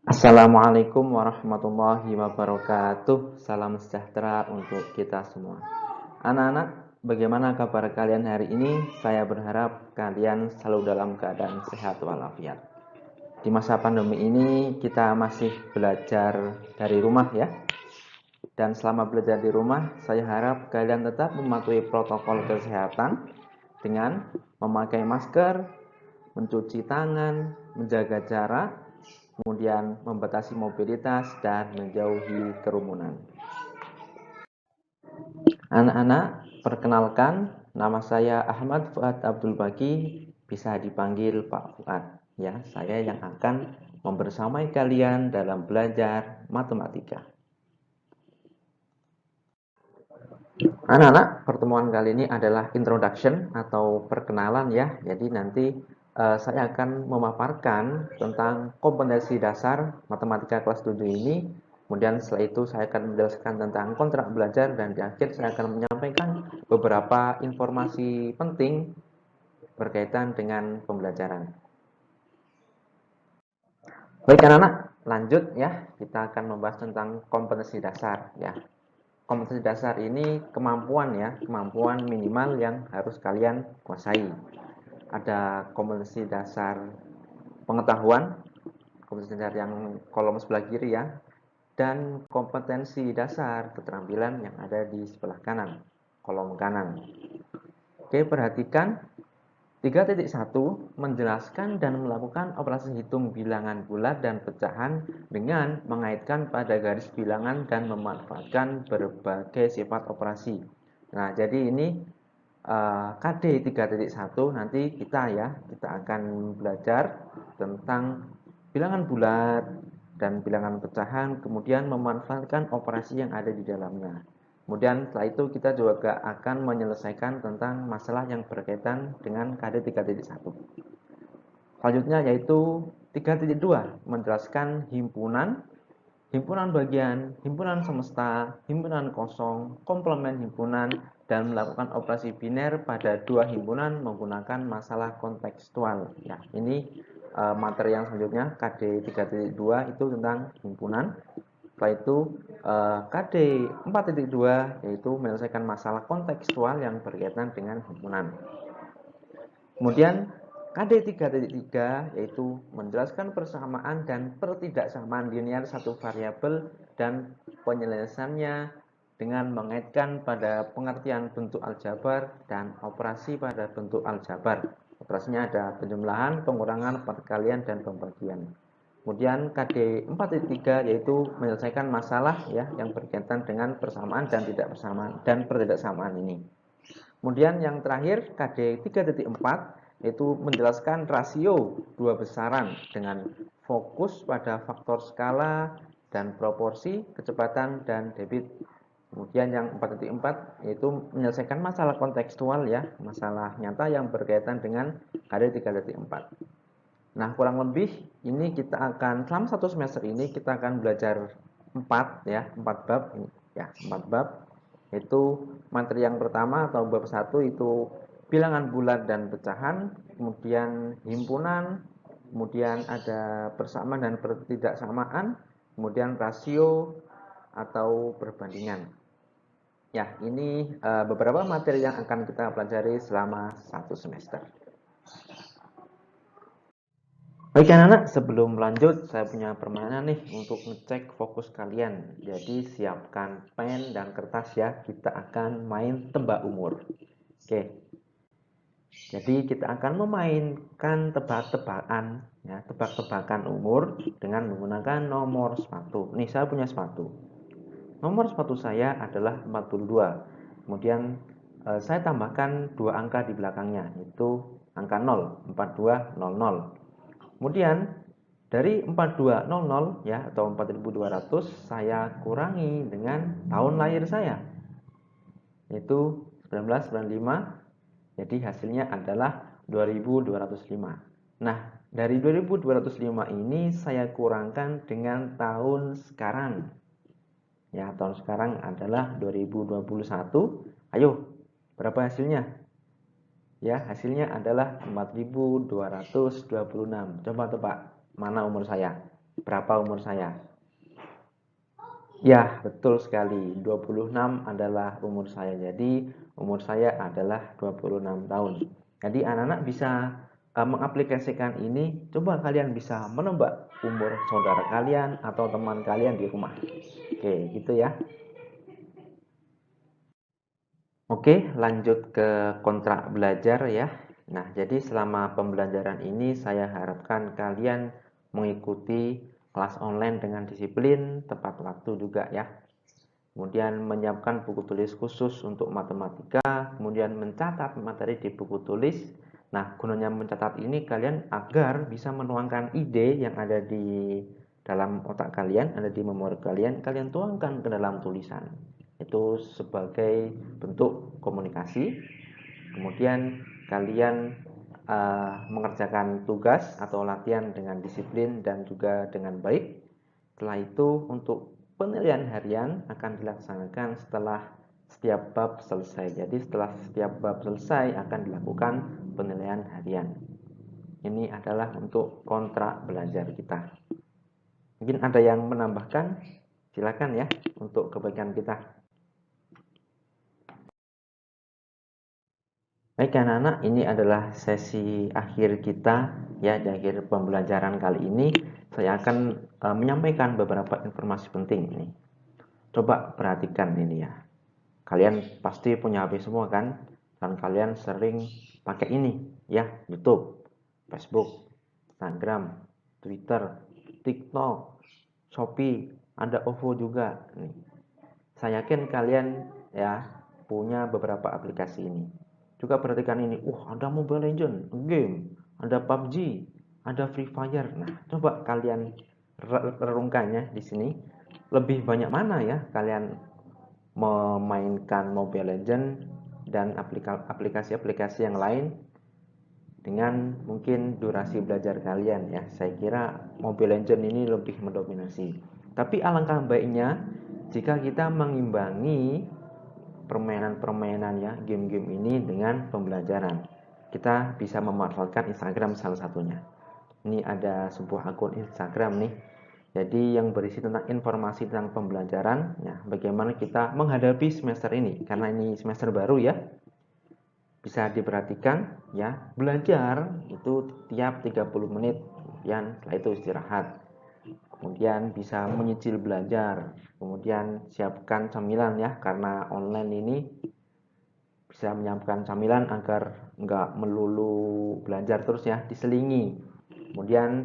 Assalamualaikum warahmatullahi wabarakatuh. Salam sejahtera untuk kita semua. Anak-anak, bagaimana kabar kalian hari ini? Saya berharap kalian selalu dalam keadaan sehat walafiat. Di masa pandemi ini kita masih belajar dari rumah ya. Dan selama belajar di rumah, saya harap kalian tetap mematuhi protokol kesehatan dengan memakai masker, mencuci tangan, menjaga jarak, kemudian membatasi mobilitas dan menjauhi kerumunan. Anak-anak, perkenalkan, nama saya Ahmad Fuad Abdul Baki, bisa dipanggil Pak Fuad. Ya, saya yang akan membersamai kalian dalam belajar matematika. Anak-anak, pertemuan kali ini adalah introduction atau perkenalan ya. Jadi nanti saya akan memaparkan tentang kompetensi dasar matematika kelas 7 ini. Kemudian setelah itu saya akan menjelaskan tentang kontrak belajar dan di akhir saya akan menyampaikan beberapa informasi penting berkaitan dengan pembelajaran. Baik anak-anak, lanjut ya. Kita akan membahas tentang kompetensi dasar ya. Kompetensi dasar ini kemampuan ya, kemampuan minimal yang harus kalian kuasai. Ada kompetensi dasar pengetahuan, kompetensi dasar yang kolom sebelah kiri ya, dan kompetensi dasar keterampilan yang ada di sebelah kanan, kolom kanan. Oke, perhatikan 3.1 menjelaskan dan melakukan operasi hitung bilangan bulat dan pecahan dengan mengaitkan pada garis bilangan dan memanfaatkan berbagai sifat operasi. Nah, jadi ini KD 3.1 nanti kita akan belajar tentang bilangan bulat dan bilangan pecahan, kemudian memanfaatkan operasi yang ada di dalamnya. Kemudian setelah itu kita juga akan menyelesaikan tentang masalah yang berkaitan dengan KD 3.1. Selanjutnya yaitu 3.2 menjelaskan himpunan, himpunan bagian, himpunan semesta, himpunan kosong, komplement himpunan, dan melakukan operasi biner pada dua himpunan menggunakan masalah kontekstual. Ya, ini materi yang selanjutnya KD 3.2 itu tentang himpunan. Setelah itu KD 4.2 yaitu menyelesaikan masalah kontekstual yang berkaitan dengan himpunan. Kemudian KD 3.3 yaitu menjelaskan persamaan dan pertidaksamaan linear satu variabel dan penyelesaiannya dengan mengaitkan pada pengertian bentuk aljabar dan operasi pada bentuk aljabar. Operasinya ada penjumlahan, pengurangan, perkalian, dan pembagian. Kemudian KD 4.3 yaitu menyelesaikan masalah ya yang berkaitan dengan persamaan dan tidak persamaan dan pertidaksamaan ini. Kemudian yang terakhir KD 3.4 yaitu menjelaskan rasio dua besaran dengan fokus pada faktor skala dan proporsi, kecepatan dan debit. Kemudian yang 4.4 yaitu menyelesaikan masalah kontekstual ya, masalah nyata yang berkaitan dengan KD 3.4. Nah, kurang lebih ini kita akan selama satu semester ini kita akan belajar 4 bab ini ya, 4 bab. Yaitu materi yang pertama atau bab 1 itu bilangan bulat dan pecahan, kemudian himpunan, kemudian ada persamaan dan pertidaksamaan, kemudian rasio atau perbandingan. Ya, ini beberapa materi yang akan kita pelajari selama satu semester. Baik anak-anak, sebelum lanjut saya punya permainan nih untuk ngecek fokus kalian. Jadi siapkan pen dan kertas ya, kita akan main tebak umur. Oke. Jadi kita akan memainkan tebak-tebakan ya, tebak-tebakan umur dengan menggunakan nomor sepatu. Nih saya punya sepatu. Nomor sepatu saya adalah 42. Kemudian saya tambahkan dua angka di belakangnya, yaitu angka 0, 4200. Kemudian dari 4200 ya atau 4200 saya kurangi dengan tahun lahir saya yaitu 1995. Jadi hasilnya adalah 2205. Nah, dari 2205 ini saya kurangkan dengan tahun sekarang. Ya, tahun sekarang adalah 2021. Ayo, berapa hasilnya? Ya, hasilnya adalah 4226. Coba tebak, mana umur saya? Berapa umur saya? Ya, betul sekali. 26 adalah umur saya. Jadi, umur saya adalah 26 tahun. Jadi, anak-anak bisa mengaplikasikan ini. Coba kalian bisa menebak umur saudara kalian atau teman kalian di rumah. Oke, gitu ya. Oke, lanjut ke kontrak belajar ya. Nah, jadi selama pembelajaran ini saya harapkan kalian mengikuti kelas online dengan disiplin, tepat waktu juga ya. Kemudian menyiapkan buku tulis khusus untuk matematika, kemudian mencatat materi di buku tulis. Nah, gunanya mencatat ini kalian agar bisa menuangkan ide yang ada di dalam otak kalian, ada di memori kalian, kalian tuangkan ke dalam tulisan. Itu sebagai bentuk komunikasi. Kemudian kalian mengerjakan tugas atau latihan dengan disiplin dan juga dengan baik. Setelah itu untuk penilaian harian akan dilaksanakan setelah setiap bab selesai. Jadi setelah setiap bab selesai akan dilakukan penilaian harian. Ini adalah untuk kontrak belajar kita. Mungkin ada yang menambahkan? Silakan ya untuk kebaikan kita. Baik anak-anak, ini adalah sesi akhir kita ya, di akhir pembelajaran kali ini saya akan menyampaikan beberapa informasi penting ini. Coba perhatikan ini ya. Kalian pasti punya HP semua kan? Dan kalian sering pakai ini ya, YouTube, Facebook, Instagram, Twitter, TikTok, Shopee, ada OVO juga nih. Saya yakin kalian ya punya beberapa aplikasi ini. Juga perhatikan ini, ada Mobile Legends, game, ada PUBG, ada Free Fire. Nah, coba kalian renungkannya di sini. Lebih banyak mana ya kalian memainkan Mobile Legends dan aplikasi-aplikasi yang lain dengan mungkin durasi belajar kalian ya. Saya kira Mobile Legends ini lebih mendominasi. Tapi alangkah baiknya jika kita mengimbangi permainan-permainan ya, game-game ini dengan pembelajaran. Kita bisa memanfaatkan Instagram salah satunya. Ini ada sebuah akun Instagram nih. Jadi yang berisi tentang informasi tentang pembelajaran, ya, bagaimana kita menghadapi semester ini. Karena ini semester baru ya, bisa diperhatikan ya, belajar itu tiap 30 menit, kemudian setelah itu istirahat. Kemudian bisa menyicil belajar, kemudian siapkan camilan ya, karena online ini bisa menyiapkan camilan agar nggak melulu belajar terus ya, diselingi. Kemudian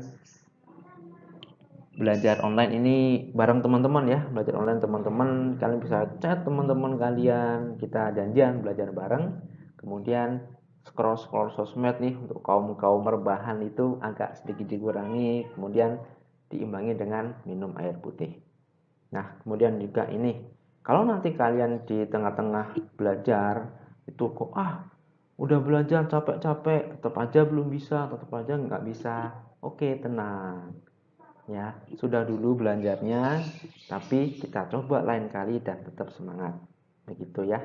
belajar online ini bareng teman-teman ya, belajar online teman-teman, kalian bisa chat teman-teman kalian, kita janjian belajar bareng. Kemudian scroll sosmed nih untuk kaum rebahan itu agak sedikit dikurangi, kemudian diimbangi dengan minum air putih. Nah, kemudian juga ini, kalau nanti kalian di tengah-tengah belajar itu kok udah belajar capek-capek tetap aja belum bisa, tetap aja nggak bisa, oke, tenang ya, sudah dulu belajarnya, tapi kita coba lain kali dan tetap semangat, begitu ya.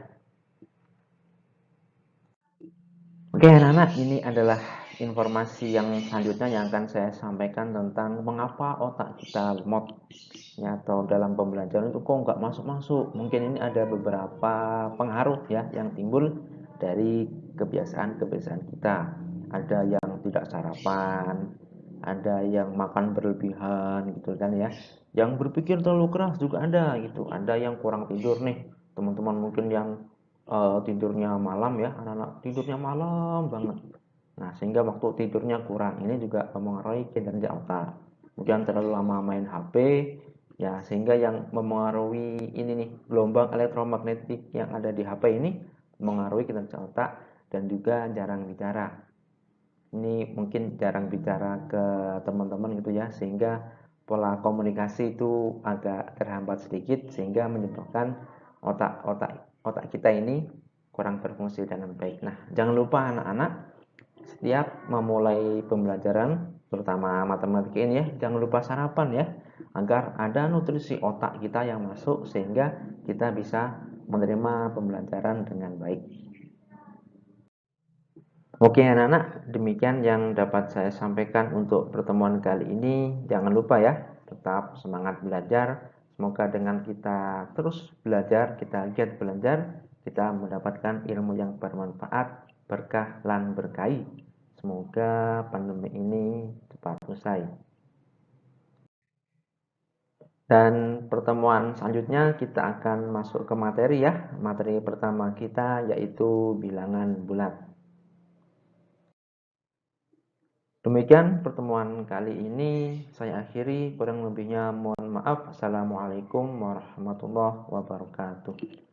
Oke anak-anak, ini adalah informasi yang selanjutnya yang akan saya sampaikan tentang mengapa otak kita lemot ya, atau dalam pembelajaran itu kok nggak masuk-masuk. Mungkin ini ada beberapa pengaruh ya yang timbul dari kebiasaan-kebiasaan kita. Ada yang tidak sarapan, ada yang makan berlebihan gitu kan ya, yang berpikir terlalu keras juga ada gitu, ada yang kurang tidur nih teman-teman, mungkin yang tidurnya malam ya, anak-anak tidurnya malam banget. Nah, sehingga waktu tidurnya kurang, ini juga mempengaruhi kinerja otak. Kemudian terlalu lama main HP ya, sehingga yang mempengaruhi ini nih, gelombang elektromagnetik yang ada di HP ini mempengaruhi kinerja otak. Dan juga jarang bicara. Ini mungkin jarang bicara ke teman-teman gitu ya, sehingga pola komunikasi itu agak terhambat sedikit, sehingga menyebabkan otak kita ini kurang berfungsi dengan baik. Nah, jangan lupa anak-anak, setiap memulai pembelajaran terutama matematika ini ya, jangan lupa sarapan ya, agar ada nutrisi otak kita yang masuk sehingga kita bisa menerima pembelajaran dengan baik. Oke anak-anak, demikian yang dapat saya sampaikan untuk pertemuan kali ini. Jangan lupa ya, tetap semangat belajar. Semoga dengan kita terus belajar, kita giat belajar, kita mendapatkan ilmu yang bermanfaat, berkah lan berkahi. Semoga pandemi ini cepat usai. Dan pertemuan selanjutnya kita akan masuk ke materi ya. Materi pertama kita yaitu bilangan bulat. Demikian pertemuan kali ini saya akhiri, kurang lebihnya mohon maaf. Assalamualaikum warahmatullahi wabarakatuh.